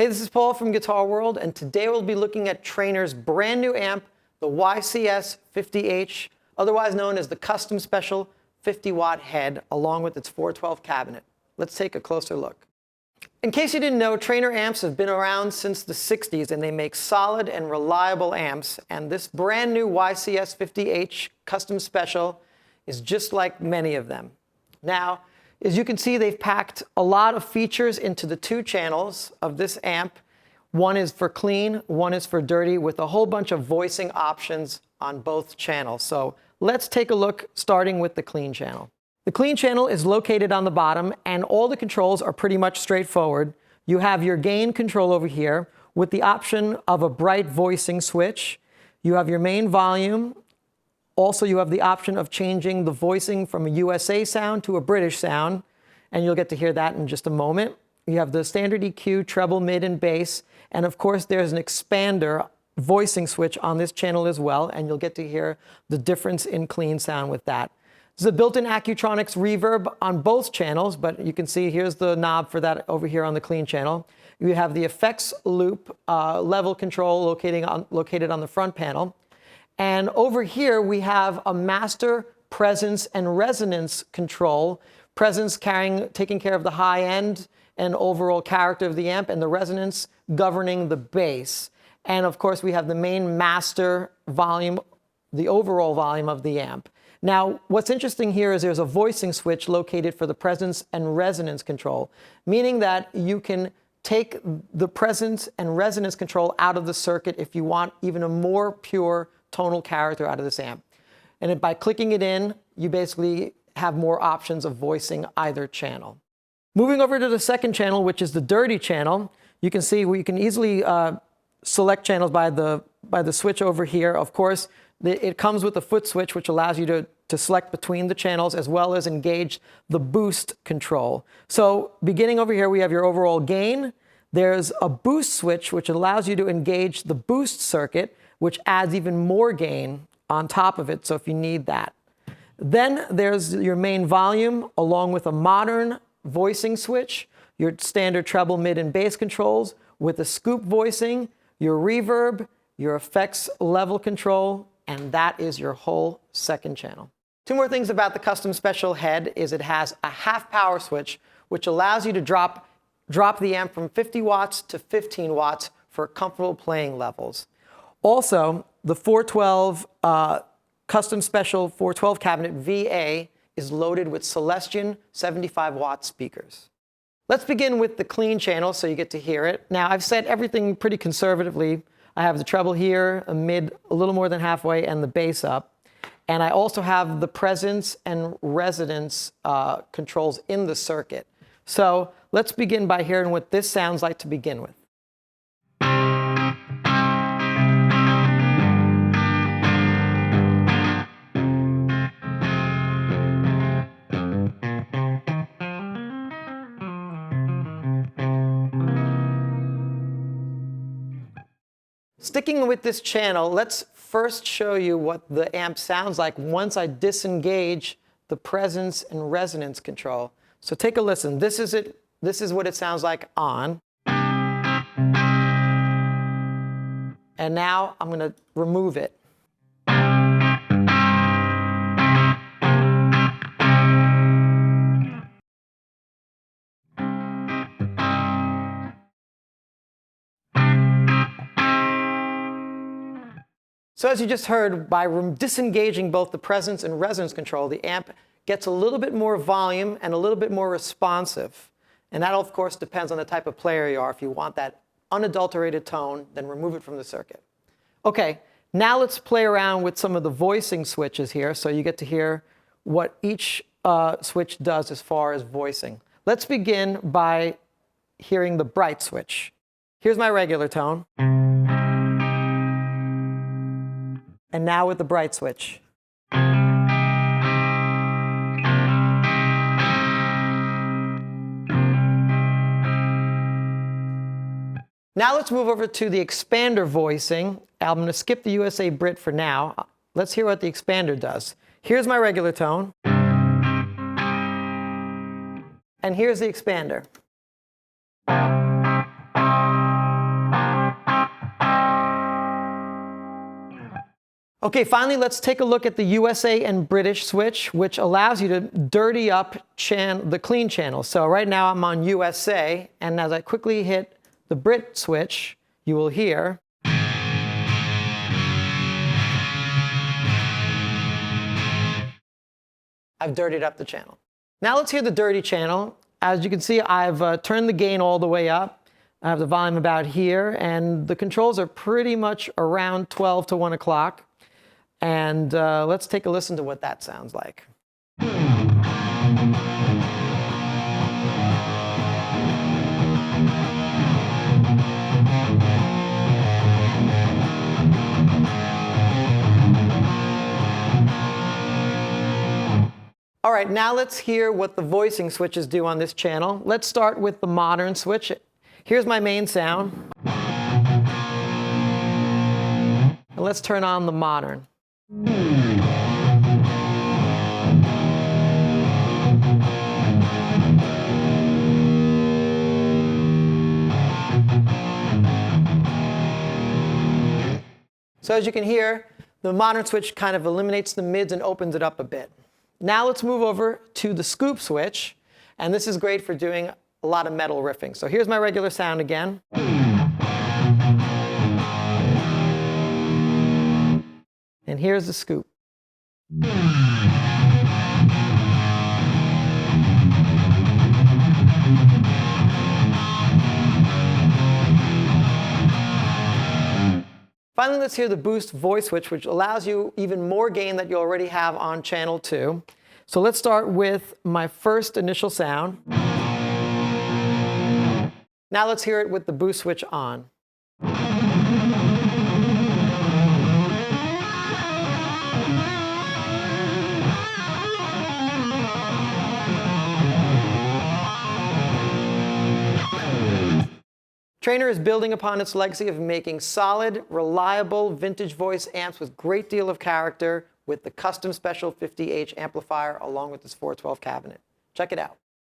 Hey, this is Paul from Guitar World, and today we'll be looking at Traynor's brand new amp, the YCS50H, otherwise known as the Custom Special 50-watt head, along with its 412 cabinet. Let's take a closer look. In case you didn't know, Traynor amps have been around since the 60s, and they make solid and reliable amps, and this brand new YCS50H Custom Special is just like many of them. Now, as you can see, they've packed a lot of features into the two channels of this amp. One is for clean, one is for dirty, with a whole bunch of voicing options on both channels. So let's take a look, starting with the clean channel. The clean channel is located on the bottom, and all the controls are pretty much straightforward. You have your gain control over here with the option of a bright voicing switch. You have your main volume. Also, you have the option of changing the voicing from a USA sound to a British sound, and you'll get to hear that in just a moment. You have the standard EQ, treble, mid, and bass, and of course there's an expander voicing switch on this channel as well, and you'll get to hear the difference in clean sound with that. There's a built-in Accutronics reverb on both channels, but you can see here's the knob for that over here on the clean channel. You have the effects loop level control located on the front panel. And over here, we have a master presence and resonance control. Presence taking care of the high end and overall character of the amp, and the resonance governing the bass. And of course, we have the main master volume, the overall volume of the amp. Now, what's interesting here is there's a voicing switch located for the presence and resonance control, meaning that you can take the presence and resonance control out of the circuit if you want even a more pure tonal character out of this amp. And by clicking it in, you basically have more options of voicing either channel. Moving over to the second channel, which is the dirty channel, you can see we can easily select channels by the switch over here. Of course, it comes with a foot switch, which allows you to select between the channels, as well as engage the boost control. So beginning over here, we have your overall gain. There's a boost switch, which allows you to engage the boost circuit, which adds even more gain on top of it, so if you need that. Then there's your main volume, along with a modern voicing switch, your standard treble, mid, and bass controls, with a scoop voicing, your reverb, your effects level control, and that is your whole second channel. Two more things about the Custom Special head is it has a half power switch, which allows you to drop the amp from 50 watts to 15 watts for comfortable playing levels. Also, the 412 Custom Special 412 cabinet VA is loaded with Celestion 75-watt speakers. Let's begin with the clean channel so you get to hear it. Now, I've set everything pretty conservatively. I have the treble here, a mid a little more than halfway, and the bass up. And I also have the presence and resonance controls in the circuit. So let's begin by hearing what this sounds like to begin with. Sticking with this channel, let's first show you what the amp sounds like once I disengage the presence and resonance control. So take a listen. This is it. This is what it sounds like on. And now I'm going to remove it. So as you just heard, by disengaging both the presence and resonance control, the amp gets a little bit more volume and a little bit more responsive. And that, of course, depends on the type of player you are. If you want that unadulterated tone, then remove it from the circuit. Okay, now let's play around with some of the voicing switches here so you get to hear what each switch does as far as voicing. Let's begin by hearing the bright switch. Here's my regular tone. And now with the bright switch. Now let's move over to the expander voicing. I'm going to skip the USA Brit for now. Let's hear what the expander does. Here's my regular tone. And here's the expander. Okay, finally, let's take a look at the USA and British switch, which allows you to dirty up the clean channel. So right now I'm on USA, and as I quickly hit the Brit switch, you will hear I've dirtied up the channel. Now let's hear the dirty channel. As you can see, I've turned the gain all the way up. I have the volume about here, and the controls are pretty much around 12 to 1 o'clock. And let's take a listen to what that sounds like. All right, now let's hear what the voicing switches do on this channel. Let's start with the modern switch. Here's my main sound. And let's turn on the modern. So as you can hear, the modern switch kind of eliminates the mids and opens it up a bit. Now let's move over to the scoop switch, and this is great for doing a lot of metal riffing. So here's my regular sound again. And here's the scoop. Finally, let's hear the boost voice switch, which allows you even more gain that you already have on channel 2. So let's start with my first initial sound. Now let's hear it with the boost switch on. Traynor is building upon its legacy of making solid, reliable, vintage voice amps with great deal of character with the Custom Special 50H amplifier along with this 412 cabinet. Check it out.